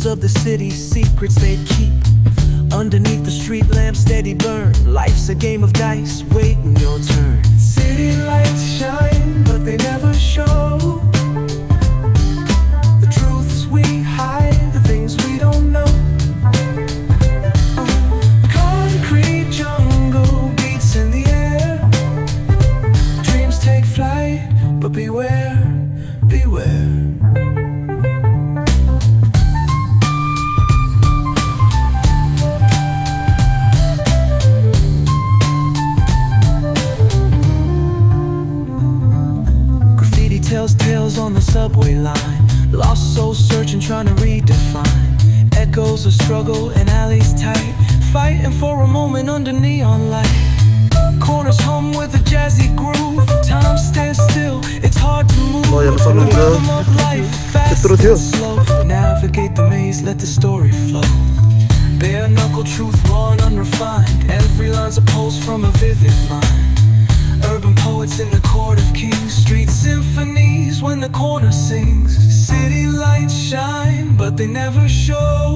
Whispers of the city's secrets they keep underneath the street lamp, steady burn. Life's a game of dice, waiting your turn. City lights shine, but they never show the truths we hide, the things we don't know. Concrete jungle beats in the air. Dreams take flight, but beware, beware. Tells tales on the subway line. Lost souls searching, trying to redefine. Echoes of struggle and alleys tight, fighting for a moment under neon light. Corners hum with a jazzy groove. Time stands still, it's hard to move. The rhythm of life, fast and slow. Navigate the maze, let the story flow. Bare knuckle truth, raw and unrefined. Every line's a pulse from a vivid mind. Urban poets in the court of kings. Street symphonies when the corner sings. City lights shine, but they never show